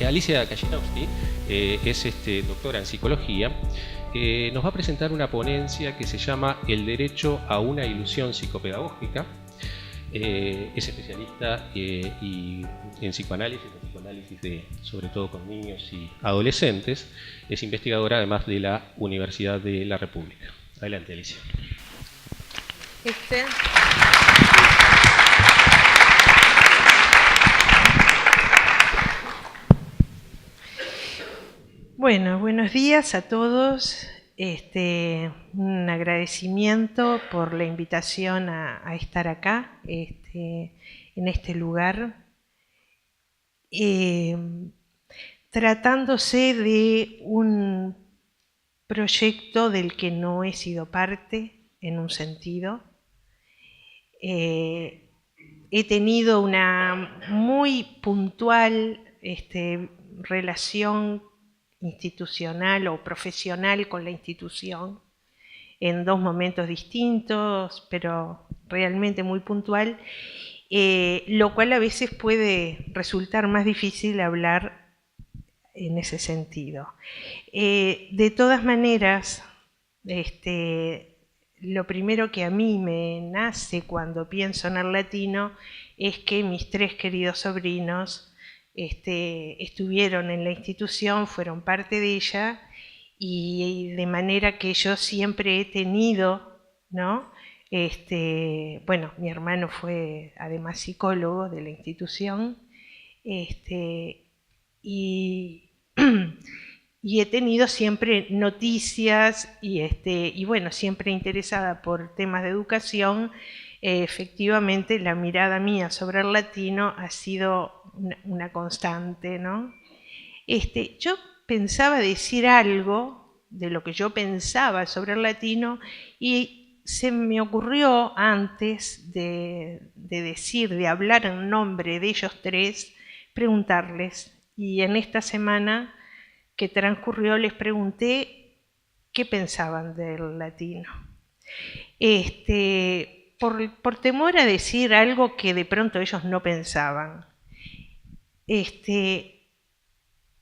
Alicia Kalinowski es doctora en psicología. Nos va a presentar una ponencia que se llama El derecho a una ilusión psicopedagógica. Es especialista en psicoanálisis sobre todo con niños y adolescentes. Es investigadora además de la Universidad de la República. Adelante, Alicia. Bueno, buenos días a todos. Un agradecimiento por la invitación a estar acá, en este lugar. Tratándose de un proyecto del que no he sido parte, en un sentido. He tenido una muy puntual relación institucional o profesional con la institución en dos momentos distintos, pero realmente muy puntual, lo cual a veces puede resultar más difícil hablar en ese sentido. De todas maneras, lo primero que a mí me nace cuando pienso en el latino es que mis tres queridos sobrinos estuvieron en la institución, fueron parte de ella, y de manera que yo siempre he tenido, ¿no? Bueno, mi hermano fue además psicólogo de la institución, y he tenido siempre noticias y bueno, siempre interesada por temas de educación. Efectivamente, la mirada mía sobre el latino ha sido una constante, ¿no? Yo pensaba decir algo de lo que yo pensaba sobre el latino y se me ocurrió antes de hablar en nombre de ellos tres, preguntarles. Y en esta semana que transcurrió les pregunté qué pensaban del latino. Por temor a decir algo que de pronto ellos no pensaban.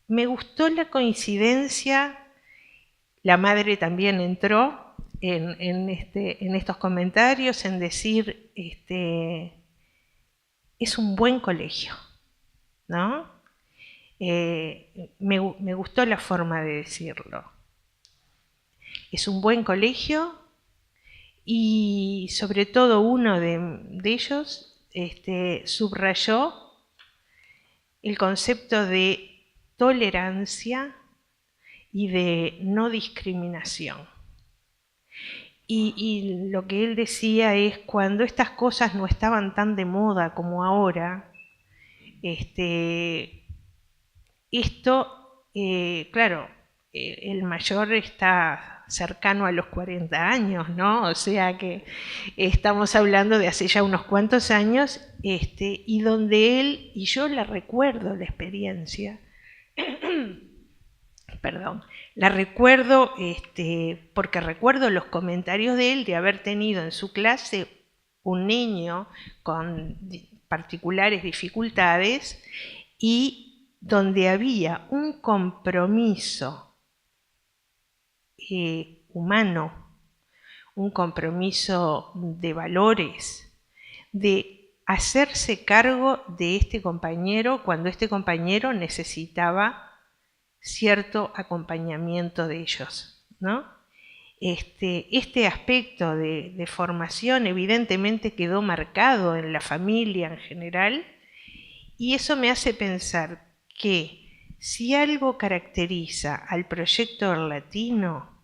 Me gustó la coincidencia, la madre también entró en estos comentarios, en decir, es un buen colegio, ¿no? Me gustó la forma de decirlo. Es un buen colegio y sobre todo uno de ellos subrayó el concepto de tolerancia y de no discriminación. Y lo que él decía es, cuando estas cosas no estaban tan de moda como ahora, claro, el mayor está cercano a los 40 años, ¿no? O sea que estamos hablando de hace ya unos cuantos años, y donde él, y yo la recuerdo la experiencia, perdón, la recuerdo porque recuerdo los comentarios de él de haber tenido en su clase un niño con particulares dificultades y donde había un compromiso humano, un compromiso de valores, de hacerse cargo de este compañero cuando este compañero necesitaba cierto acompañamiento de ellos, ¿no? Este aspecto de formación evidentemente quedó marcado en la familia en general, y eso me hace pensar que si algo caracteriza al proyecto del latino,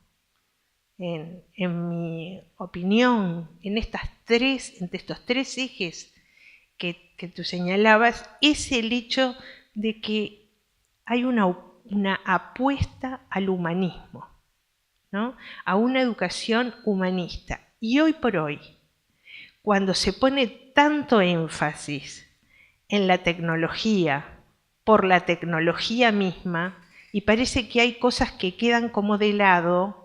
en mi opinión, entre estos tres ejes que tú señalabas, es el hecho de que hay una apuesta al humanismo, ¿no? A una educación humanista. Y hoy por hoy, cuando se pone tanto énfasis en la tecnología, por la tecnología misma, y parece que hay cosas que quedan como de lado,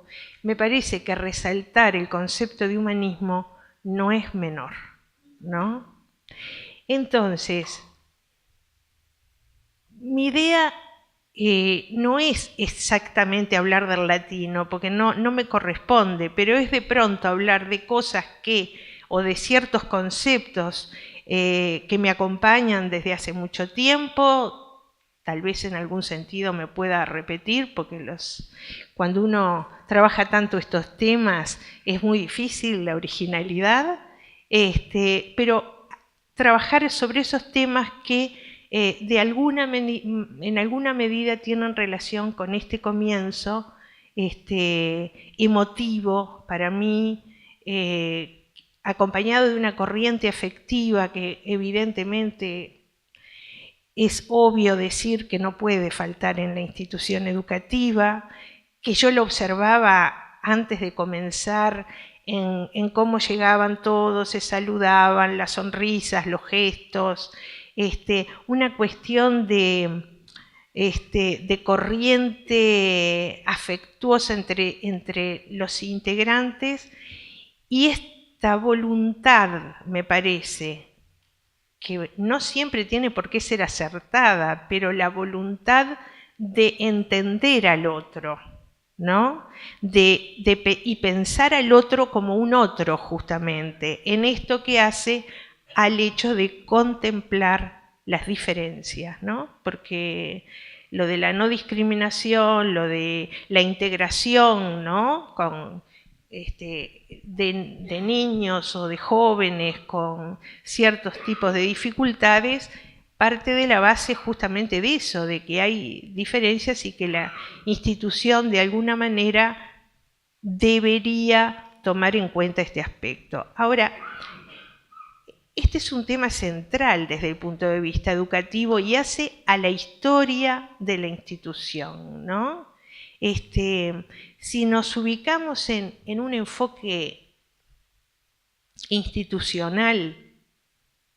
me parece que resaltar el concepto de humanismo no es menor, ¿no? Entonces, mi idea no es exactamente hablar del latino, porque no me corresponde, pero es de pronto hablar de cosas o de ciertos conceptos que me acompañan desde hace mucho tiempo. Tal vez en algún sentido me pueda repetir, porque cuando uno trabaja tanto estos temas es muy difícil la originalidad, pero trabajar sobre esos temas que en alguna medida tienen relación con este comienzo emotivo para mí, acompañado de una corriente afectiva que evidentemente es obvio decir que no puede faltar en la institución educativa, que yo lo observaba antes de comenzar en cómo llegaban todos, se saludaban, las sonrisas, los gestos, una cuestión de corriente afectuosa entre los integrantes, y esta voluntad, me parece, que no siempre tiene por qué ser acertada, pero la voluntad de entender al otro, ¿no? Y pensar al otro como un otro, justamente, en esto que hace al hecho de contemplar las diferencias, ¿no? Porque lo de la no discriminación, lo de la integración, ¿no? De niños o de jóvenes con ciertos tipos de dificultades, parte de la base justamente de eso, de que hay diferencias y que la institución de alguna manera debería tomar en cuenta este aspecto. Ahora, este es un tema central desde el punto de vista educativo y hace a la historia de la institución, ¿no? Si nos ubicamos en un enfoque institucional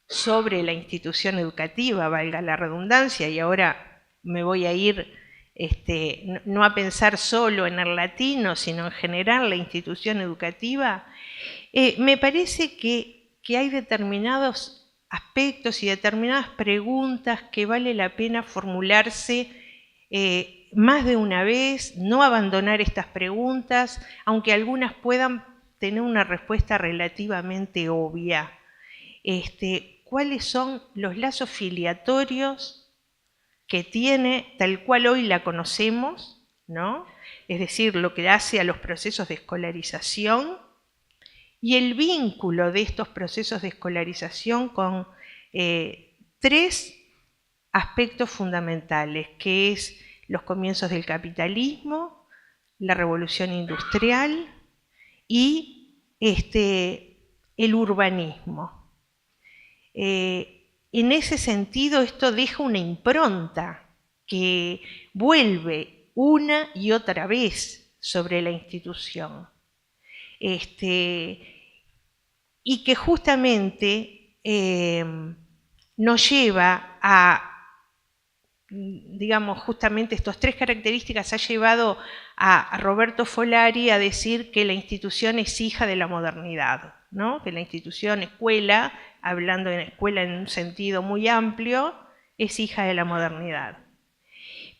sobre la institución educativa, valga la redundancia, y ahora me voy a ir no a pensar solo en el latino, sino en general la institución educativa, me parece que hay determinados aspectos y determinadas preguntas que vale la pena formularse más de una vez, no abandonar estas preguntas, aunque algunas puedan tener una respuesta relativamente obvia. ¿Cuáles son los lazos filiatorios que tiene, tal cual hoy la conocemos, ¿no? Es decir, lo que hace a los procesos de escolarización y el vínculo de estos procesos de escolarización con tres aspectos fundamentales, que es los comienzos del capitalismo, la revolución industrial y el urbanismo. En ese sentido, esto deja una impronta que vuelve una y otra vez sobre la institución. Y que justamente nos lleva a, digamos, justamente estas tres características ha llevado a Roberto Folari a decir que la institución es hija de la modernidad, ¿no? Que la institución escuela, hablando de escuela en un sentido muy amplio, es hija de la modernidad.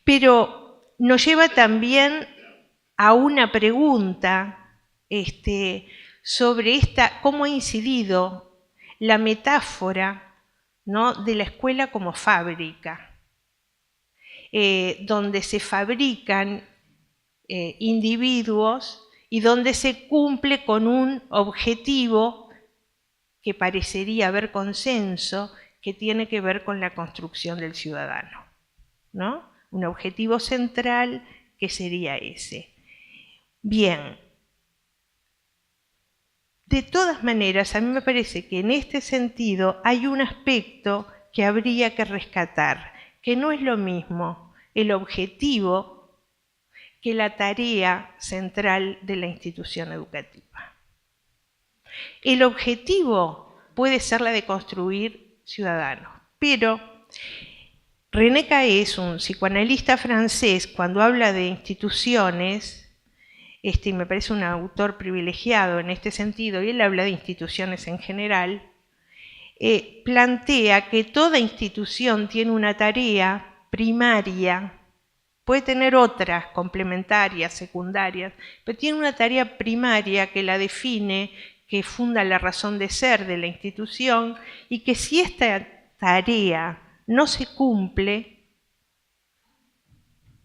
Pero nos lleva también a una pregunta sobre cómo ha incidido la metáfora, ¿no?, de la escuela como fábrica, donde se fabrican individuos y donde se cumple con un objetivo que parecería haber consenso, que tiene que ver con la construcción del ciudadano, ¿no? Un objetivo central que sería ese. Bien. De todas maneras, a mí me parece que en este sentido hay un aspecto que habría que rescatar, que no es lo mismo el objetivo que la tarea central de la institución educativa. El objetivo puede ser la de construir ciudadanos, pero René Caës, un psicoanalista francés, cuando habla de instituciones, y me parece un autor privilegiado en este sentido, y él habla de instituciones en general, plantea que toda institución tiene una tarea primaria puede tener otras complementarias, secundarias, pero tiene una tarea primaria que la define, que funda la razón de ser de la institución, y que si esta tarea no se cumple,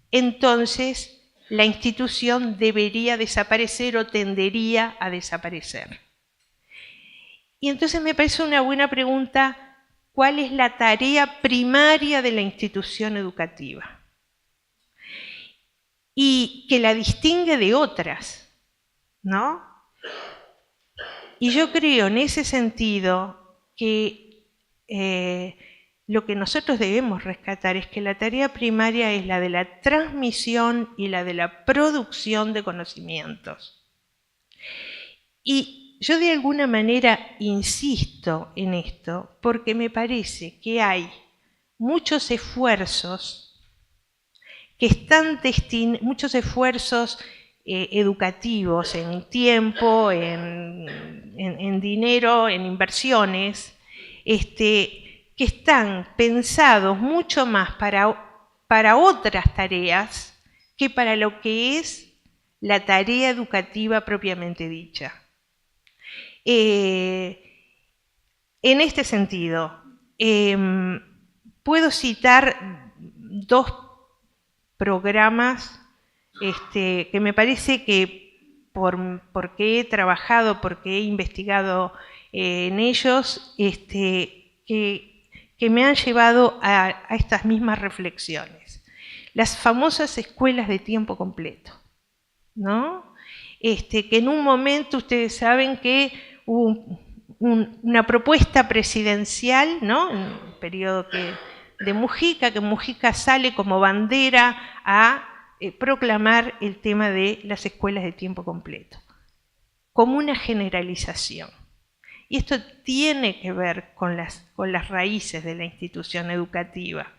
entonces la institución debería desaparecer o tendería a desaparecer. Y entonces me parece una buena pregunta, ¿cuál es la tarea primaria de la institución educativa? Y que la distingue de otras, ¿no? Y yo creo en ese sentido que lo que nosotros debemos rescatar es que la tarea primaria es la de la transmisión y la de la producción de conocimientos. Y yo de alguna manera insisto en esto porque me parece que hay muchos esfuerzos que están destinados, muchos esfuerzos educativos en tiempo, en dinero, en inversiones, que están pensados mucho más para otras tareas que para lo que es la tarea educativa propiamente dicha. En este sentido, puedo citar dos programas que me parece que porque he trabajado, porque he investigado en ellos, que me han llevado a estas mismas reflexiones. Las famosas escuelas de tiempo completo, ¿no? Que en un momento ustedes saben que hubo una propuesta presidencial, ¿no? En el periodo de Mujica, que Mujica sale como bandera a proclamar el tema de las escuelas de tiempo completo, como una generalización. Y esto tiene que ver con las raíces de la institución educativa.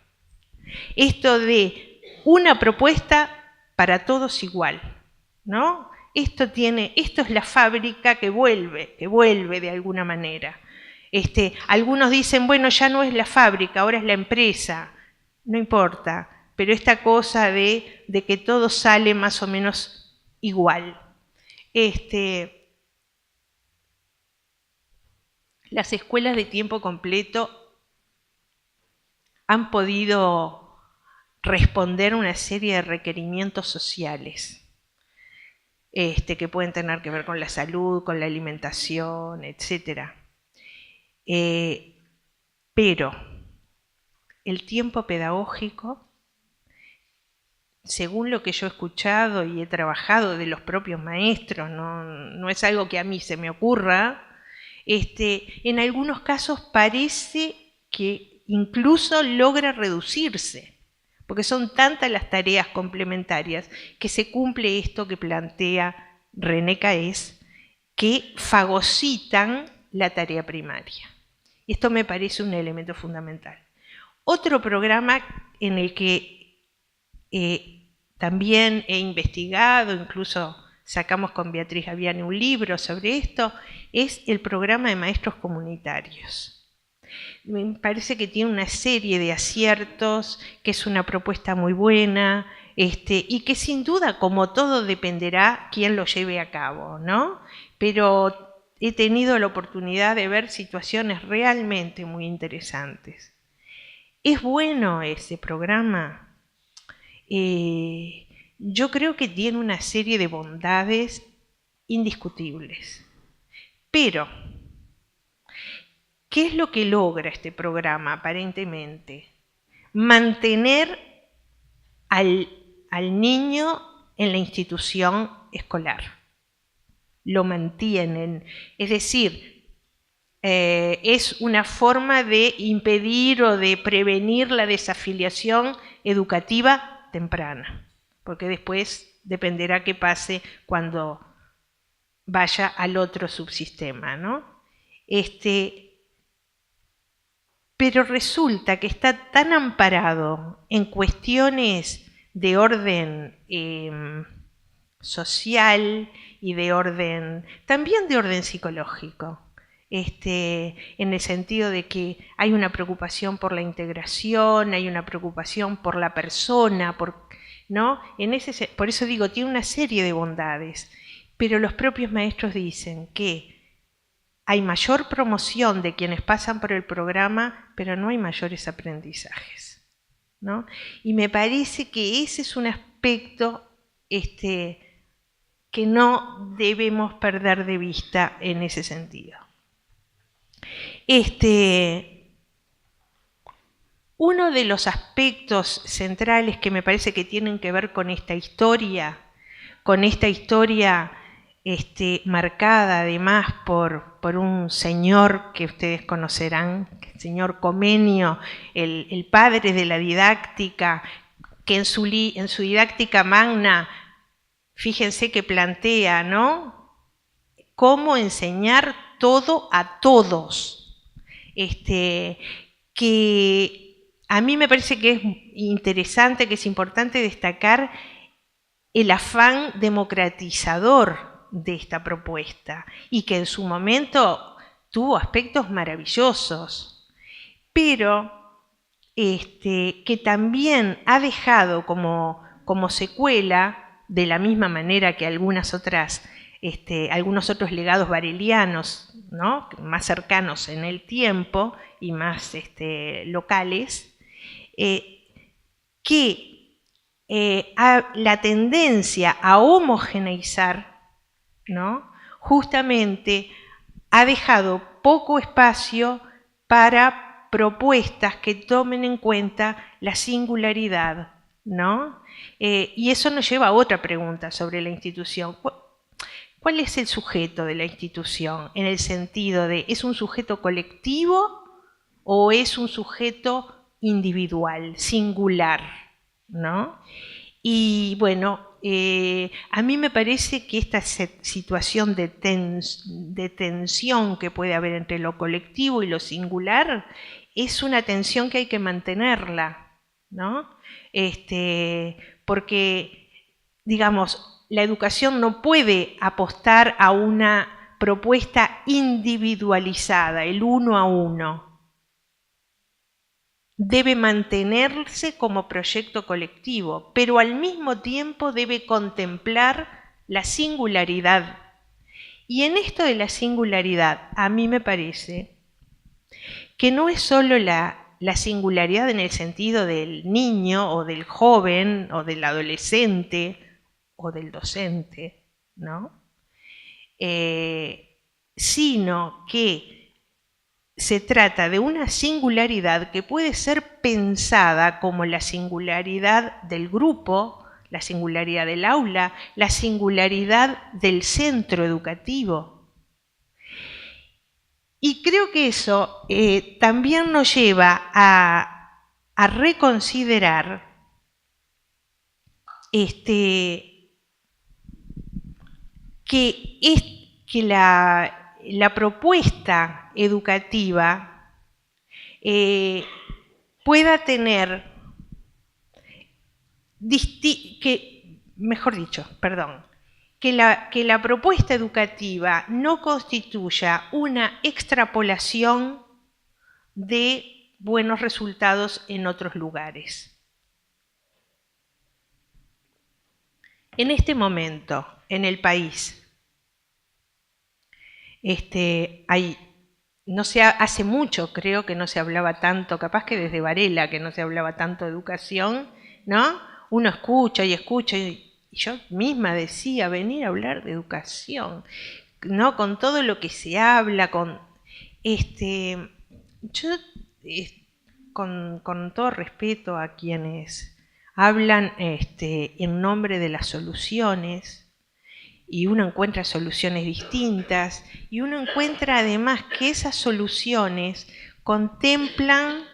Esto de una propuesta para todos igual, ¿no? Esto es la fábrica que vuelve de alguna manera. Algunos dicen, bueno, ya no es la fábrica, ahora es la empresa. No importa, pero esta cosa de que todo sale más o menos igual. Las escuelas de tiempo completo han podido responder a una serie de requerimientos sociales que pueden tener que ver con la salud, con la alimentación, etc. Pero el tiempo pedagógico, según lo que yo he escuchado y he trabajado de los propios maestros, no es algo que a mí se me ocurra, en algunos casos parece que incluso logra reducirse, porque son tantas las tareas complementarias que se cumple esto que plantea René Caes, que fagocitan la tarea primaria. Y esto me parece un elemento fundamental. Otro programa en el que también he investigado, incluso sacamos con Beatriz Gaviani un libro sobre esto, es el programa de maestros comunitarios. Me parece que tiene una serie de aciertos, que es una propuesta muy buena, y que sin duda, como todo, dependerá quién lo lleve a cabo, ¿no? Pero he tenido la oportunidad de ver situaciones realmente muy interesantes. ¿Es bueno ese programa? Yo creo que tiene una serie de bondades indiscutibles. Pero, ¿qué es lo que logra este programa aparentemente? Mantener al niño en la institución escolar. Lo mantienen. Es decir, es una forma de impedir o de prevenir la desafiliación educativa temprana, porque después dependerá qué pase cuando vaya al otro subsistema, ¿no? Pero resulta que está tan amparado en cuestiones de orden social y también de orden psicológico, en el sentido de que hay una preocupación por la integración, hay una preocupación por la persona, ¿no? Por eso digo, tiene una serie de bondades, pero los propios maestros dicen que hay mayor promoción de quienes pasan por el programa, pero no hay mayores aprendizajes, ¿no? Y me parece que ese es un aspecto que no debemos perder de vista en ese sentido. Uno de los aspectos centrales que me parece que tienen que ver con esta historia marcada además por un señor que ustedes conocerán, el señor Comenio, el padre de la didáctica, que en su didáctica magna, fíjense que plantea, ¿no?, cómo enseñar todo a todos, que a mí me parece que es interesante, que es importante destacar el afán democratizador de esta propuesta y que en su momento tuvo aspectos maravillosos, pero que también ha dejado como secuela, de la misma manera que algunos otros legados barelianos, ¿no?, más cercanos en el tiempo y más locales, que la tendencia a homogeneizar, ¿no?, justamente ha dejado poco espacio para propuestas que tomen en cuenta la singularidad, ¿no? Y eso nos lleva a otra pregunta sobre la institución. ¿Cuál es el sujeto de la institución? En el sentido de, ¿es un sujeto colectivo o es un sujeto individual, singular, ¿no? Y bueno, a mí me parece que esta situación de tensión que puede haber entre lo colectivo y lo singular es una tensión que hay que mantenerla, ¿no? Porque, digamos, la educación no puede apostar a una propuesta individualizada, el uno a uno. Debe mantenerse como proyecto colectivo, pero al mismo tiempo debe contemplar la singularidad. Y en esto de la singularidad, a mí me parece que no es solo la singularidad en el sentido del niño o del joven o del adolescente o del docente, ¿no? Sino que se trata de una singularidad que puede ser pensada como la singularidad del grupo, la singularidad del aula, la singularidad del centro educativo. Y creo que eso también nos lleva a reconsiderar que la propuesta educativa pueda tener, que la propuesta educativa no constituya una extrapolación de buenos resultados en otros lugares. En este momento, en el país, hace mucho creo que no se hablaba tanto, capaz que desde Varela que no se hablaba tanto de educación, ¿no? Uno escucha y yo misma decía, venir a hablar de educación, ¿no? Con todo lo que se habla, con todo respeto a quienes hablan en nombre de las soluciones, y uno encuentra soluciones distintas, y uno encuentra además que esas soluciones contemplan,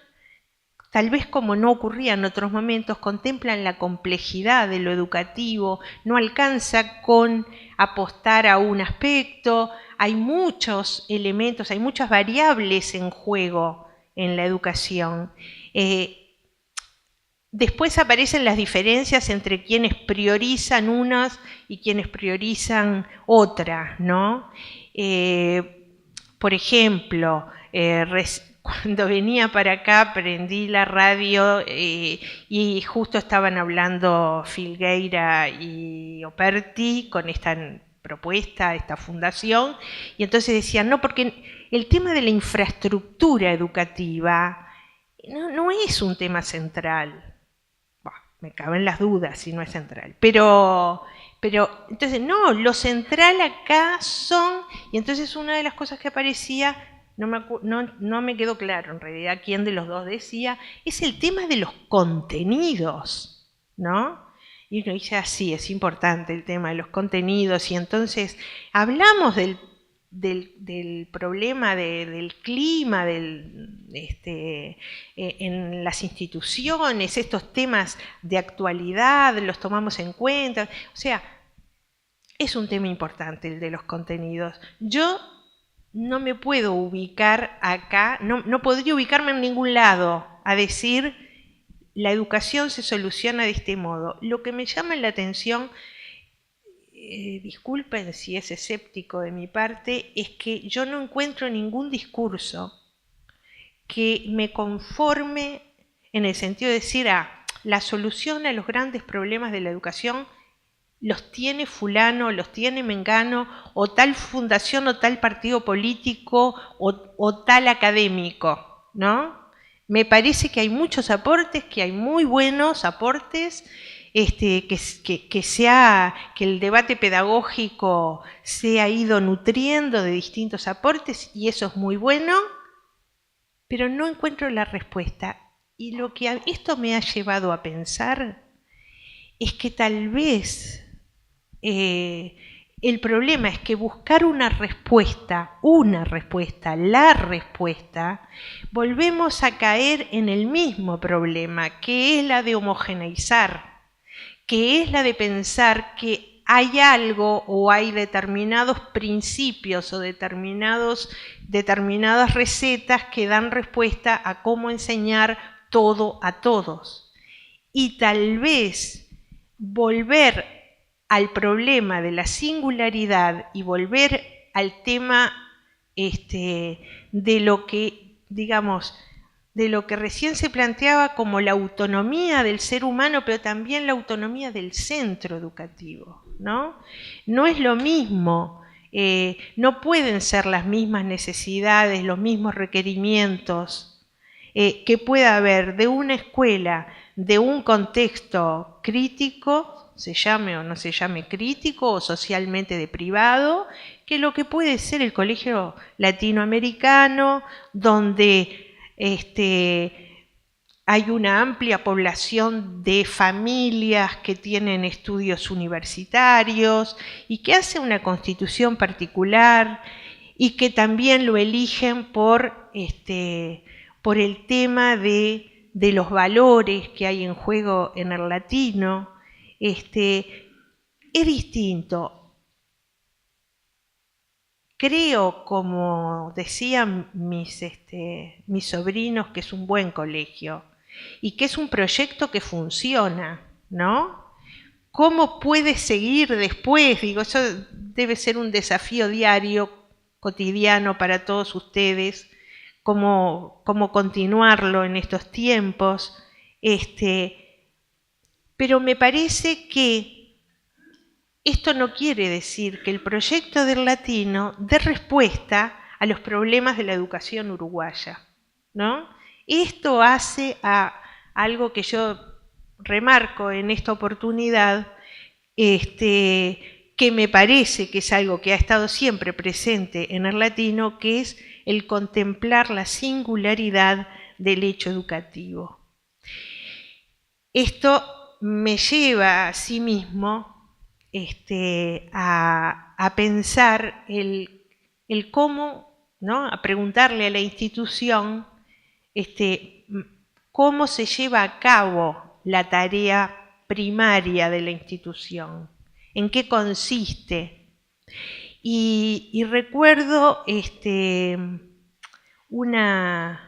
tal vez como no ocurría en otros momentos, contemplan la complejidad de lo educativo, no alcanza con apostar a un aspecto, hay muchos elementos, hay muchas variables en juego en la educación. Después aparecen las diferencias entre quienes priorizan unas y quienes priorizan otras, ¿no? Por ejemplo, cuando venía para acá prendí la radio y justo estaban hablando Filgueira y Operti con esta propuesta, esta fundación, y entonces decían, no, porque el tema de la infraestructura educativa no es un tema central. Bah, me caben las dudas si no es central, pero entonces no, lo central acá son, y entonces una de las cosas que aparecía, no me quedó claro en realidad quién de los dos decía, es el tema de los contenidos, ¿no? Y uno dice, así, es importante el tema de los contenidos, y entonces hablamos del problema del clima, en las instituciones, estos temas de actualidad, los tomamos en cuenta, o sea, es un tema importante el de los contenidos. Yo no me puedo ubicar acá, no podría ubicarme en ningún lado a decir la educación se soluciona de este modo. Lo que me llama la atención, disculpen si es escéptico de mi parte, es que yo no encuentro ningún discurso que me conforme en el sentido de decir, la solución a los grandes problemas de la educación los tiene fulano, los tiene mengano, o tal fundación o tal partido político o tal académico, ¿no? Me parece que hay muchos aportes, que hay muy buenos aportes, que el debate pedagógico se ha ido nutriendo de distintos aportes y eso es muy bueno, pero no encuentro la respuesta. Y lo que esto me ha llevado a pensar es que tal vez el problema es que buscar la respuesta, volvemos a caer en el mismo problema, que es la de homogeneizar, que es la de pensar que hay algo o hay determinados principios o determinadas recetas que dan respuesta a cómo enseñar todo a todos. Y tal vez volver al problema de la singularidad y volver al tema de lo que, digamos, de lo que recién se planteaba como la autonomía del ser humano, pero también la autonomía del centro educativo, ¿no? No es lo mismo, no pueden ser las mismas necesidades, los mismos requerimientos que pueda haber de una escuela, de un contexto crítico, se llame o no se llame crítico o socialmente deprivado, que lo que puede ser el colegio latinoamericano, donde hay una amplia población de familias que tienen estudios universitarios y que hace una constitución particular y que también lo eligen por el tema de los valores que hay en juego en el latino. Es distinto. Creo, como decían mis sobrinos, que es un buen colegio y que es un proyecto que funciona, ¿no? ¿Cómo puede seguir después? Digo, eso debe ser un desafío diario, cotidiano para todos ustedes, cómo continuarlo en estos tiempos. Pero me parece que esto no quiere decir que el proyecto del latino dé respuesta a los problemas de la educación uruguaya, ¿no? Esto hace a algo que yo remarco en esta oportunidad, que me parece que es algo que ha estado siempre presente en el latino, que es el contemplar la singularidad del hecho educativo. Esto me lleva a sí mismo a pensar el cómo, ¿no? A preguntarle a la institución cómo se lleva a cabo la tarea primaria de la institución, en qué consiste. Y recuerdo una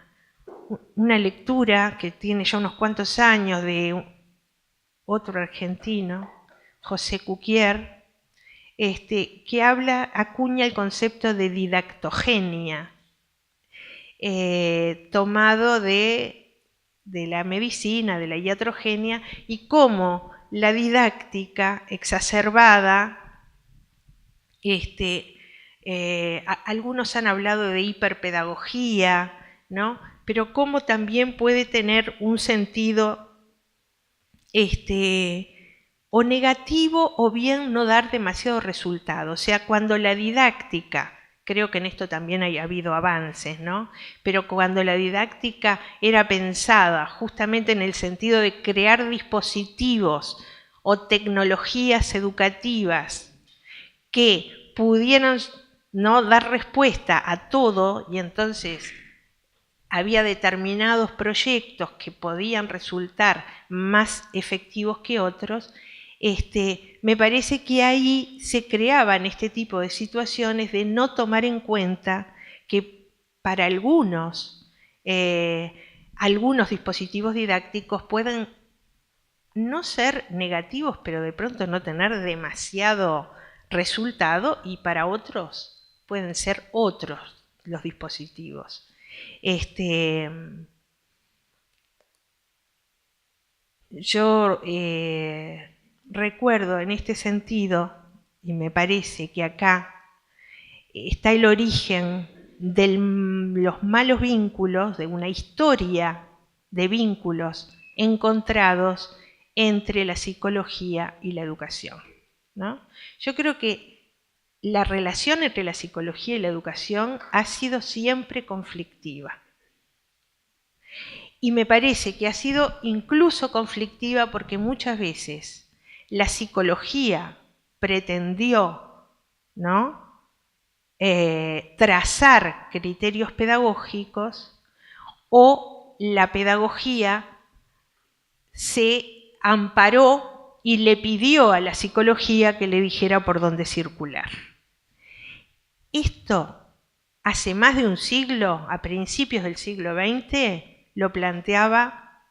lectura que tiene ya unos cuantos años de otro argentino, José Cuquier, que acuña el concepto de didactogenia. tomado de la medicina, de la iatrogenia, y cómo la didáctica exacerbada, algunos han hablado de hiperpedagogía, ¿no? Pero cómo también puede tener un sentido o negativo o bien no dar demasiado resultado. O sea, cuando la didáctica, creo que en esto también ha habido avances, ¿no? Pero cuando la didáctica era pensada justamente en el sentido de crear dispositivos o tecnologías educativas que pudieran, ¿no?, dar respuesta a todo, y entonces había determinados proyectos que podían resultar más efectivos que otros, me parece que ahí se creaban este tipo de situaciones de no tomar en cuenta que para algunos dispositivos didácticos pueden no ser negativos, pero de pronto no tener demasiado resultado, y para otros pueden ser otros los dispositivos. Yo recuerdo en este sentido, y me parece que acá está el origen de los malos vínculos, de una historia de vínculos encontrados entre la psicología y la educación, ¿no? Yo creo que la relación entre la psicología y la educación ha sido siempre conflictiva. Y me parece que ha sido incluso conflictiva porque muchas veces la psicología pretendió, ¿no?, trazar criterios pedagógicos, o la pedagogía se amparó y le pidió a la psicología que le dijera por dónde circular. Esto hace más de un siglo, a principios del siglo XX, lo planteaba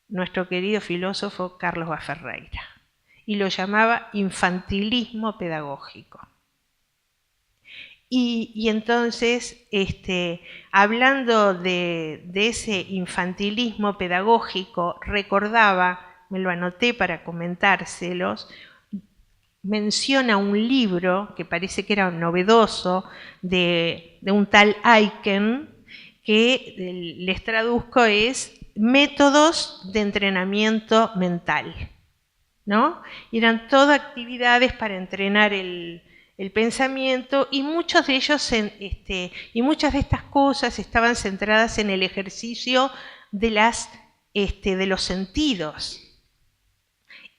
nuestro querido filósofo Carlos Baferreira, y lo llamaba infantilismo pedagógico. Y entonces, hablando de ese infantilismo pedagógico, recordaba, me lo anoté para comentárselos, menciona un libro que parece que era novedoso, de un tal Aiken, que les traduzco es Métodos de entrenamiento mental, ¿no? Y eran todas actividades para entrenar el pensamiento, y muchos de ellos y muchas de estas cosas estaban centradas en el ejercicio de los sentidos.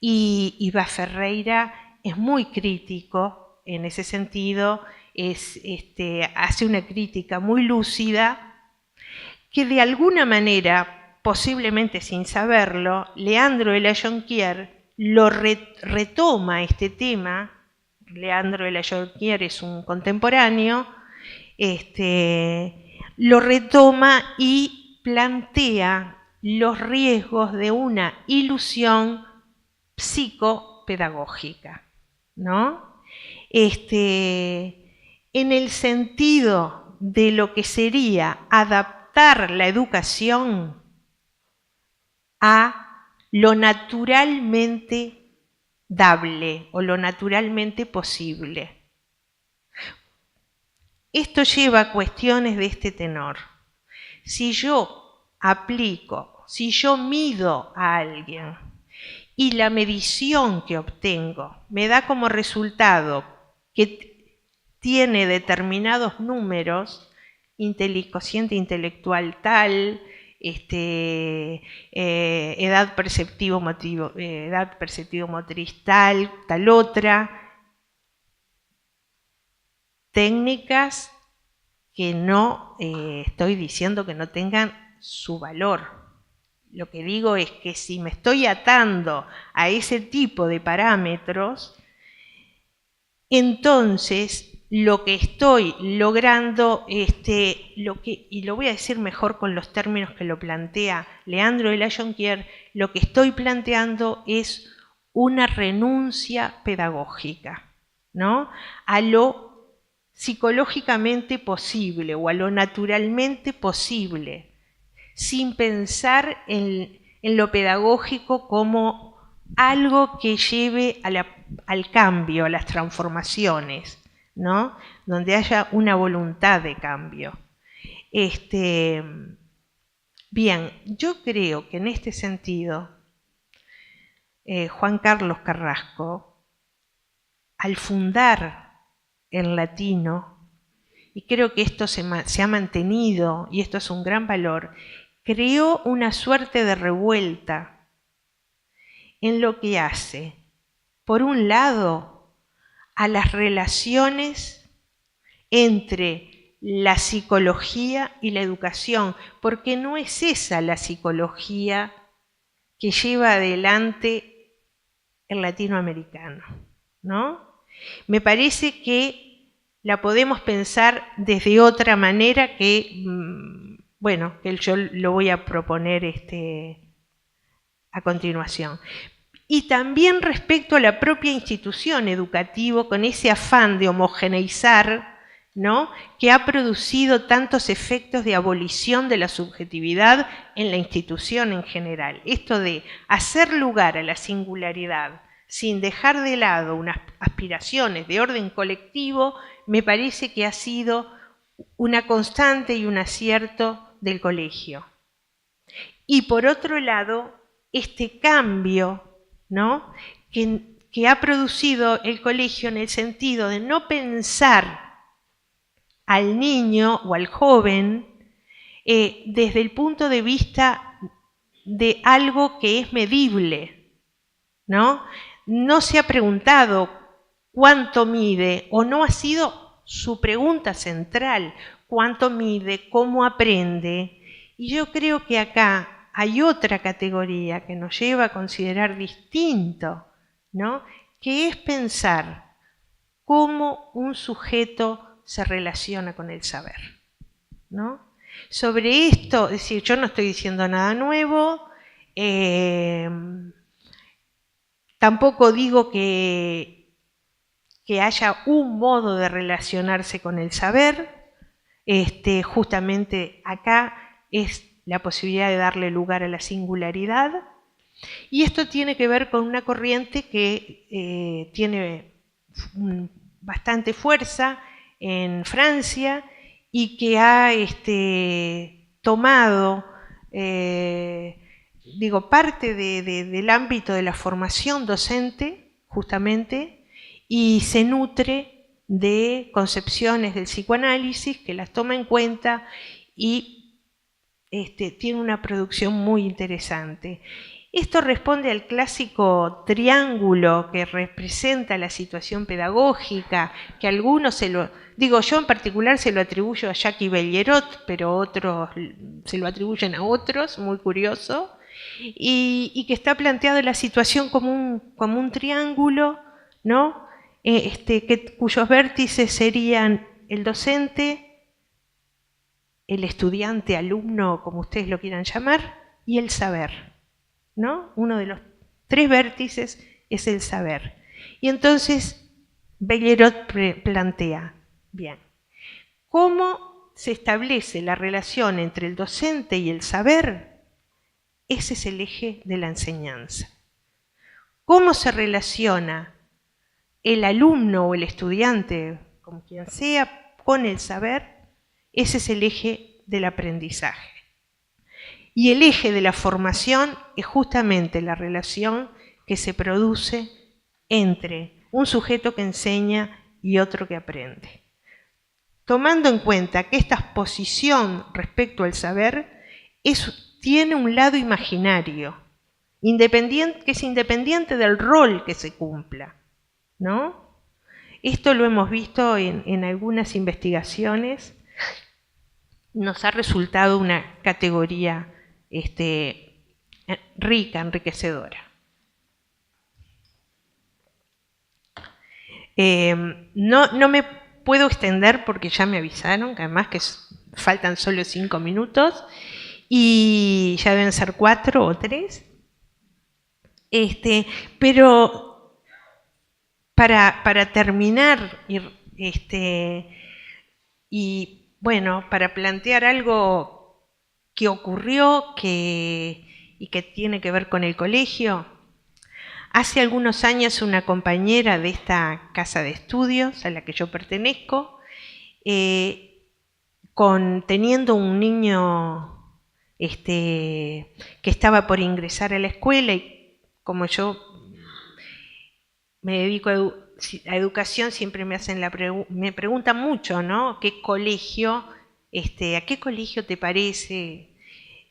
Y Baferreira es muy crítico en ese sentido, hace una crítica muy lúcida, que de alguna manera, posiblemente sin saberlo, Leandro de la Jonquière lo retoma este tema. Leandro de la Jonquière es un contemporáneo, lo retoma y plantea los riesgos de una ilusión psicopedagógica, ¿no? En el sentido de lo que sería adaptar la educación a lo naturalmente dable o lo naturalmente posible. Esto lleva a cuestiones de este tenor. Si yo aplico, si yo mido a alguien y la medición que obtengo me da como resultado que tiene determinados números, cociente intelectual tal, edad perceptivo-motriz tal otra, técnicas que no estoy diciendo que no tengan su valor. Lo que digo es que si me estoy atando a ese tipo de parámetros, entonces lo que estoy logrando, y lo voy a decir mejor con los términos que lo plantea Leandro de la Jonquière, lo que estoy planteando es una renuncia pedagógica, ¿no?, a lo psicológicamente posible o a lo naturalmente posible, sin pensar en lo pedagógico como algo que lleve al cambio, a las transformaciones, ¿no? Donde haya una voluntad de cambio. Bien, yo creo que en este sentido, Juan Carlos Carrasco, al fundar el latino, y creo que esto se ha mantenido, y esto es un gran valor, creó una suerte de revuelta en lo que hace, por un lado, a las relaciones entre la psicología y la educación, porque no es esa la psicología que lleva adelante el latinoamericano, ¿no? Me parece que la podemos pensar desde otra manera que, bueno, que yo lo voy a proponer a continuación. Y también respecto a la propia institución educativa, con ese afán de homogeneizar, ¿no?, que ha producido tantos efectos de abolición de la subjetividad en la institución en general. Esto de hacer lugar a la singularidad sin dejar de lado unas aspiraciones de orden colectivo, me parece que ha sido una constante y un acierto del colegio. Y por otro lado, este cambio, ¿no?, que ha producido el colegio en el sentido de no pensar al niño o al joven desde el punto de vista de algo que es medible, ¿no? No se ha preguntado cuánto mide, o no ha sido su pregunta central, cuánto mide, cómo aprende. Y yo creo que acá hay otra categoría que nos lleva a considerar distinto, ¿no?, que es pensar cómo un sujeto se relaciona con el saber, ¿no? Sobre esto, es decir, yo no estoy diciendo nada nuevo, tampoco digo que haya un modo de relacionarse con el saber, justamente acá es la posibilidad de darle lugar a la singularidad, y esto tiene que ver con una corriente que tiene bastante fuerza en Francia y que ha tomado, parte del ámbito de la formación docente, justamente, y se nutre de concepciones del psicoanálisis que las toma en cuenta y tiene una producción muy interesante. Esto responde al clásico triángulo que representa la situación pedagógica, que algunos yo en particular se lo atribuyo a Jacques Bellerot, pero otros se lo atribuyen a otros, muy curioso, y que está planteado la situación como un triángulo, ¿no?, cuyos vértices serían el docente, el estudiante, alumno, como ustedes lo quieran llamar, y el saber, ¿no? Uno de los tres vértices es el saber. Y entonces Bellerot plantea, bien, ¿cómo se establece la relación entre el docente y el saber? Ese es el eje de la enseñanza. ¿Cómo se relaciona el alumno o el estudiante, como quien sea, con el saber? Ese es el eje del aprendizaje. Y el eje de la formación es justamente la relación que se produce entre un sujeto que enseña y otro que aprende. Tomando en cuenta que esta posición respecto al saber tiene un lado imaginario, que es independiente del rol que se cumpla, ¿no? Esto lo hemos visto en algunas investigaciones, nos ha resultado una categoría rica, enriquecedora. No me puedo extender porque ya me avisaron, que además que faltan solo 5 minutos y ya deben ser 4 o 3. Pero para terminar Y bueno, para plantear algo que ocurrió y que tiene que ver con el colegio, hace algunos años una compañera de esta casa de estudios a la que yo pertenezco, teniendo un niño que estaba por ingresar a la escuela, y como yo me dedico a educación, siempre me preguntan mucho, ¿no? ¿Qué colegio, a qué colegio te parece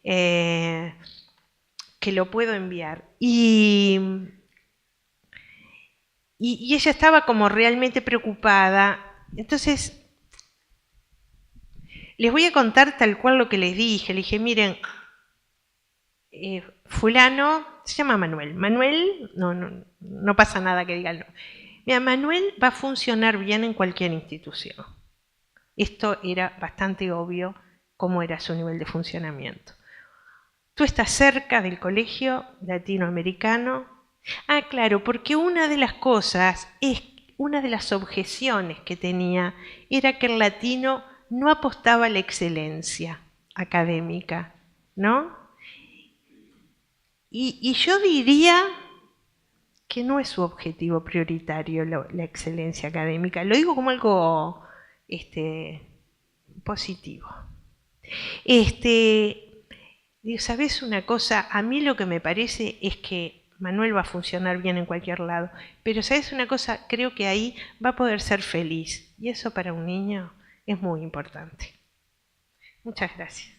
que lo puedo enviar? Y ella estaba como realmente preocupada. Entonces, les voy a contar tal cual lo que les dije. Le dije, miren, fulano, se llama Manuel. Manuel, no pasa nada que diga no. Mira, Manuel va a funcionar bien en cualquier institución. Esto era bastante obvio cómo era su nivel de funcionamiento. Tú estás cerca del colegio latinoamericano. Ah, claro, porque una de las objeciones que tenía era que el latino no apostaba a la excelencia académica, ¿no? Y yo diría que no es su objetivo prioritario la excelencia académica. Lo digo como algo positivo. ¿Sabes una cosa? A mí lo que me parece es que Manuel va a funcionar bien en cualquier lado, pero ¿sabes una cosa? Creo que ahí va a poder ser feliz, y eso para un niño es muy importante. Muchas gracias.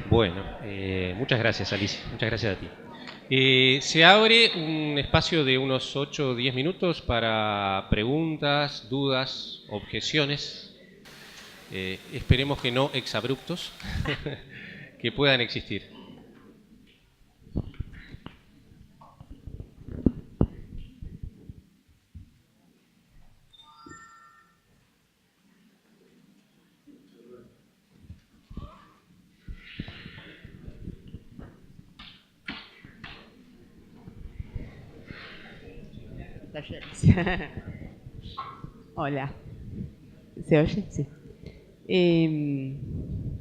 Bueno, muchas gracias, Alicia. Muchas gracias a ti. Se abre un espacio de unos 8 o 10 minutos para preguntas, dudas, objeciones. Esperemos que no exabruptos, que puedan existir. Hola. ¿Se oye? Sí.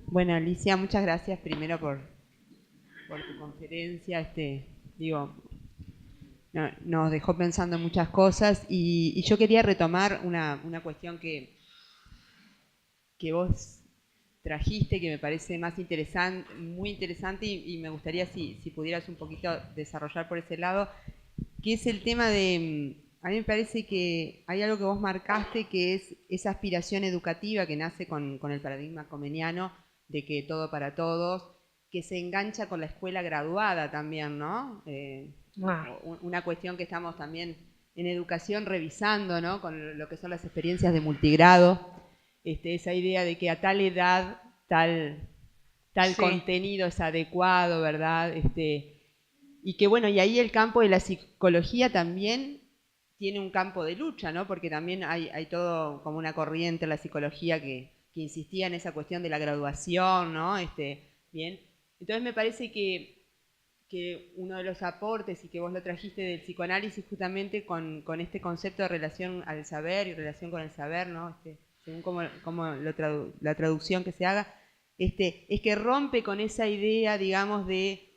Bueno, Alicia, muchas gracias primero por tu conferencia. Nos dejó pensando en muchas cosas y yo quería retomar una cuestión que vos trajiste, que me parece muy interesante y me gustaría si pudieras un poquito desarrollar por ese lado, que es el tema de... A mí me parece que hay algo que vos marcaste, que es esa aspiración educativa que nace con el paradigma comeniano de que todo para todos, que se engancha con la escuela graduada también, ¿no? Una cuestión que estamos también en educación revisando, ¿no? Con lo que son las experiencias de multigrado, esa idea de que a tal edad tal sí, contenido es adecuado, ¿verdad? Y que bueno, y ahí el campo de la psicología también tiene un campo de lucha, ¿no? Porque también hay todo como una corriente en la psicología que insistía en esa cuestión de la graduación, ¿no? Bien. Entonces me parece que uno de los aportes, y que vos lo trajiste del psicoanálisis justamente con este concepto de relación al saber y relación con el saber, ¿no? Según como la traducción que se haga, es que rompe con esa idea, digamos, de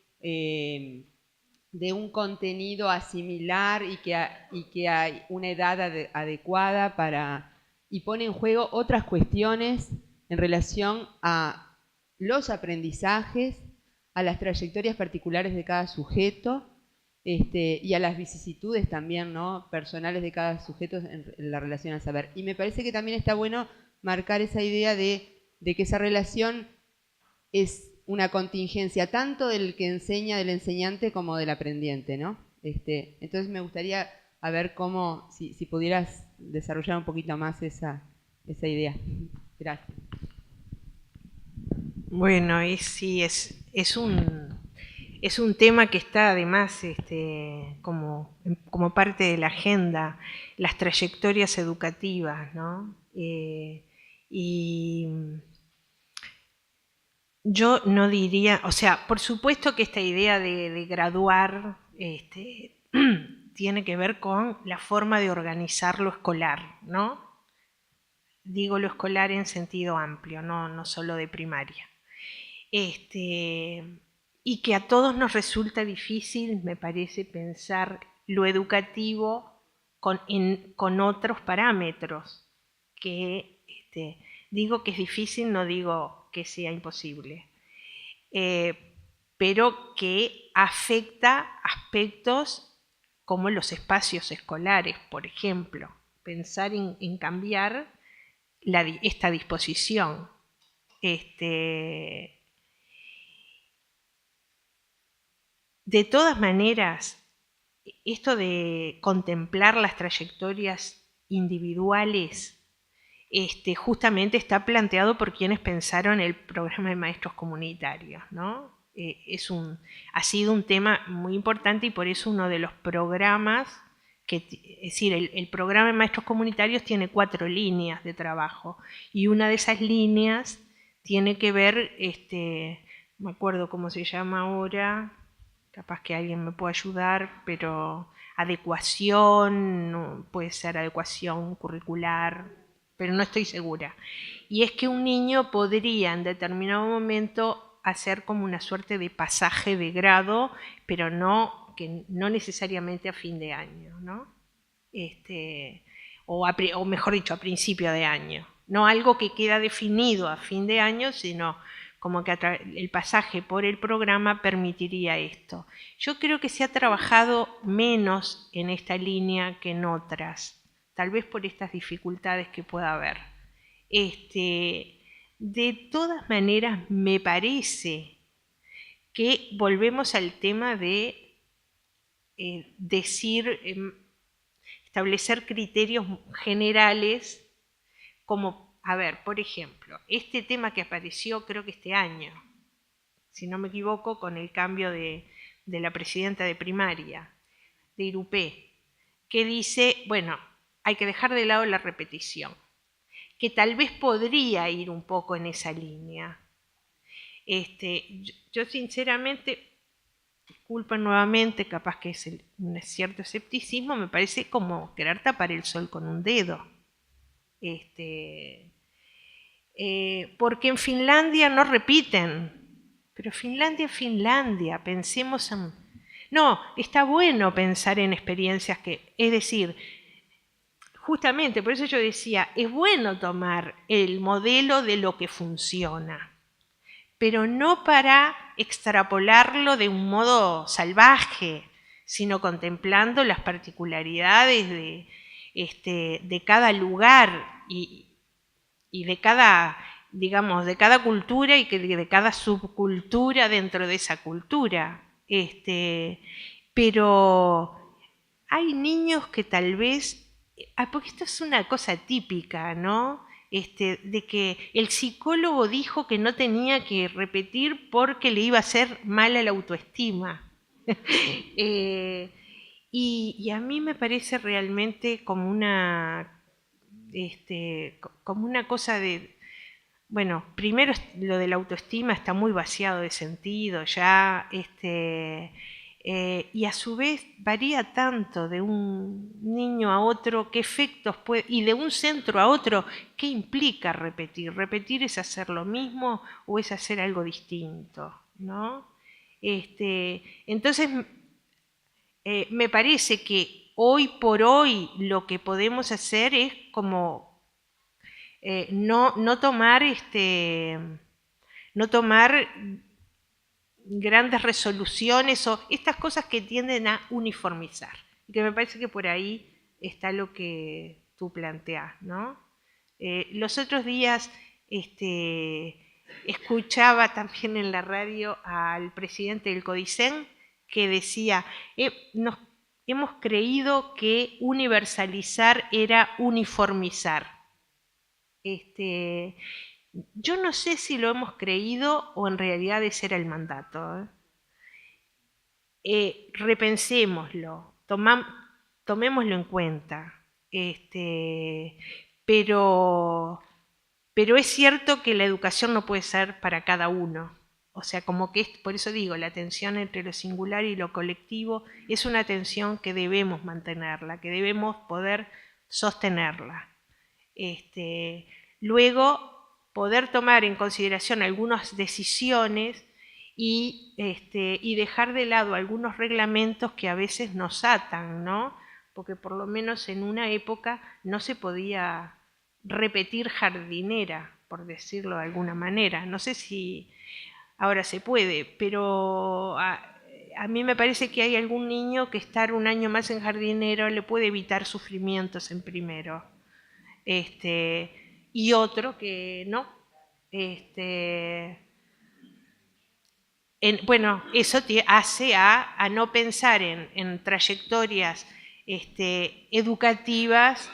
un contenido a asimilar y que hay una edad adecuada y pone en juego otras cuestiones en relación a los aprendizajes, a las trayectorias particulares de cada sujeto y a las vicisitudes también, ¿no? Personales de cada sujeto en la relación al saber. Y me parece que también está bueno marcar esa idea de que esa relación es una contingencia tanto del que enseña, del enseñante, como del aprendiente, ¿no? Entonces me gustaría a ver cómo, si pudieras desarrollar un poquito más esa idea. Gracias. Bueno, sí, es un tema que está además como parte de la agenda, las trayectorias educativas, ¿no? yo no diría, o sea, por supuesto que esta idea de graduar tiene que ver con la forma de organizar lo escolar, ¿no? Digo lo escolar en sentido amplio, no solo de primaria. Y que a todos nos resulta difícil, me parece, pensar lo educativo con otros parámetros, que digo que es difícil, no digo que sea imposible, pero que afecta aspectos como los espacios escolares, por ejemplo, pensar en cambiar esta disposición. De todas maneras, esto de contemplar las trayectorias individuales justamente está planteado por quienes pensaron el programa de maestros comunitarios, ¿no? Ha sido un tema muy importante y por eso uno de los programas, es decir, el programa de maestros comunitarios tiene 4 líneas de trabajo y una de esas líneas tiene que ver, no me acuerdo cómo se llama ahora, capaz que alguien me pueda ayudar, pero adecuación, puede ser adecuación curricular, pero no estoy segura. Y es que un niño podría en determinado momento hacer como una suerte de pasaje de grado, pero no necesariamente a fin de año, ¿no? O mejor dicho, a principio de año. No algo que queda definido a fin de año, sino como que el pasaje por el programa permitiría esto. Yo creo que se ha trabajado menos en esta línea que en otras, tal vez por estas dificultades que pueda haber. De todas maneras, me parece que volvemos al tema de establecer criterios generales como, a ver, por ejemplo, este tema que apareció creo que este año, si no me equivoco, con el cambio de la presidenta de primaria, de Irupé, que dice, bueno, hay que dejar de lado la repetición, que tal vez podría ir un poco en esa línea. Yo sinceramente, disculpen nuevamente, capaz que es un cierto escepticismo, me parece como querer tapar el sol con un dedo. Porque en Finlandia no repiten, pero Finlandia es Finlandia, pensemos en... No, está bueno pensar en experiencias que, es decir, justamente por eso yo decía, es bueno tomar el modelo de lo que funciona, pero no para extrapolarlo de un modo salvaje, sino contemplando las particularidades de cada lugar y de cada, digamos, de cada cultura y de cada subcultura dentro de esa cultura. Pero hay niños que tal vez, porque esto es una cosa típica, ¿no? De que el psicólogo dijo que no tenía que repetir porque le iba a hacer mal a la autoestima. Y a mí me parece realmente como una cosa de, bueno, primero lo de la autoestima está muy vaciado de sentido ya, y a su vez varía tanto de un niño a otro, qué efectos puede, y de un centro a otro, qué implica repetir. Repetir es hacer lo mismo o es hacer algo distinto, ¿no? Entonces, me parece que hoy por hoy lo que podemos hacer es como no tomar grandes resoluciones o estas cosas que tienden a uniformizar. Y que me parece que por ahí está lo que tú planteás, ¿no? Los otros días escuchaba también en la radio al presidente del CODICEN que decía, hemos creído que universalizar era uniformizar. Yo no sé si lo hemos creído o en realidad ese era el mandato. Repensémoslo, tomémoslo en cuenta. Pero Pero es cierto que la educación no puede ser para cada uno. O sea, como que por eso digo, la tensión entre lo singular y lo colectivo es una tensión que debemos mantenerla, que debemos poder sostenerla. Luego, poder tomar en consideración algunas decisiones y dejar de lado algunos reglamentos que a veces nos atan, ¿no? Porque por lo menos en una época no se podía repetir jardinera, por decirlo de alguna manera. No sé si ahora se puede, pero a mí me parece que hay algún niño que estar un año más en jardinero le puede evitar sufrimientos en primero. Y otro que no. Bueno, eso te hace a no pensar en trayectorias educativas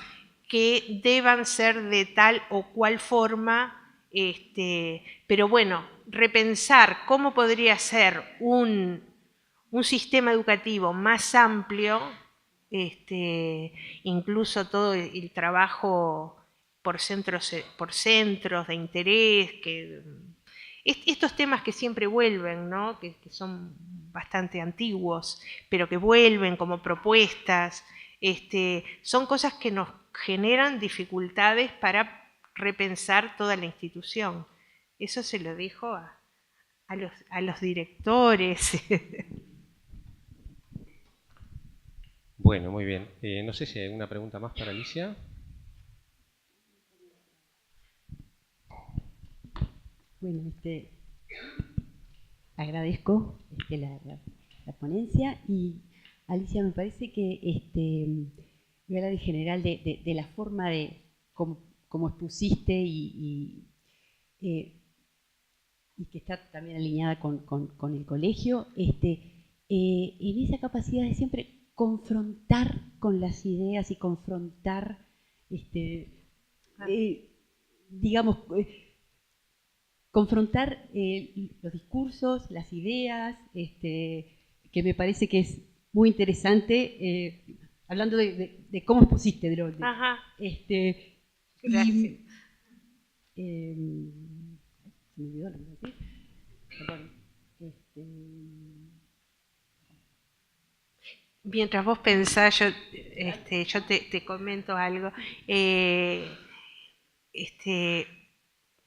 que deban ser de tal o cual forma, pero bueno, repensar cómo podría ser un sistema educativo más amplio, incluso todo el trabajo por centros de interés, estos temas que siempre vuelven, ¿no? que son bastante antiguos, pero que vuelven como propuestas, son cosas que nos generan dificultades para repensar toda la institución. Eso se lo dejo a los directores. Bueno, muy bien. No sé si hay alguna pregunta más para Alicia. Bueno, agradezco la ponencia y Alicia, me parece que voy a hablar en general de la forma de cómo expusiste y que está también alineada con el colegio, en esa capacidad de siempre confrontar con las ideas y confrontar, digamos, confrontar los discursos, las ideas, que me parece que es muy interesante, hablando de cómo expusiste. Ajá. Gracias. Se me olvidó lo que iba a decir. Mientras vos pensás, yo te comento algo.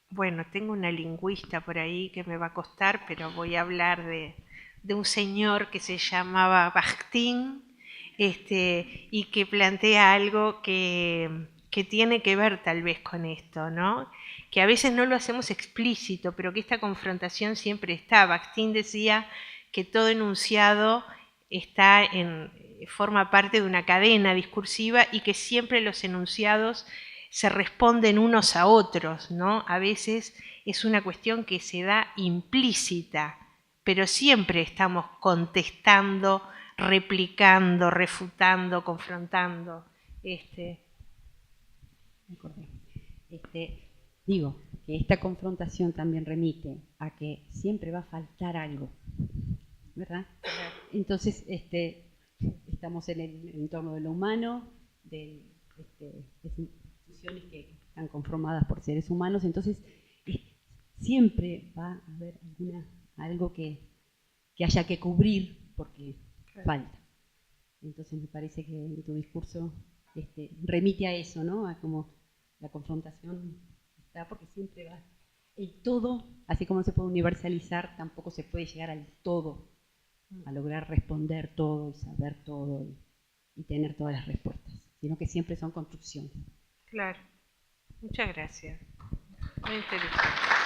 Bueno, tengo una lingüista por ahí que me va a costar, pero voy a hablar de un señor que se llamaba Bakhtin, y que plantea algo que tiene que ver tal vez con esto, ¿no? Que a veces no lo hacemos explícito, pero que esta confrontación siempre está. Bakhtin decía que todo enunciado forma parte de una cadena discursiva y que siempre los enunciados se responden unos a otros, ¿no? A veces es una cuestión que se da implícita, pero siempre estamos contestando, replicando, refutando, confrontando. Digo que esta confrontación también remite a que siempre va a faltar algo, ¿verdad? Entonces, estamos en el entorno de lo humano, de instituciones que están conformadas por seres humanos, entonces siempre va a haber algo que haya que cubrir porque falta. Entonces me parece que en tu discurso remite a eso, ¿no? A como la confrontación está, porque siempre va. El todo, así como no se puede universalizar, tampoco se puede llegar al todo, a lograr responder todo y saber todo y tener todas las respuestas, sino que siempre son construcciones. Claro. Muchas gracias. Muy interesante.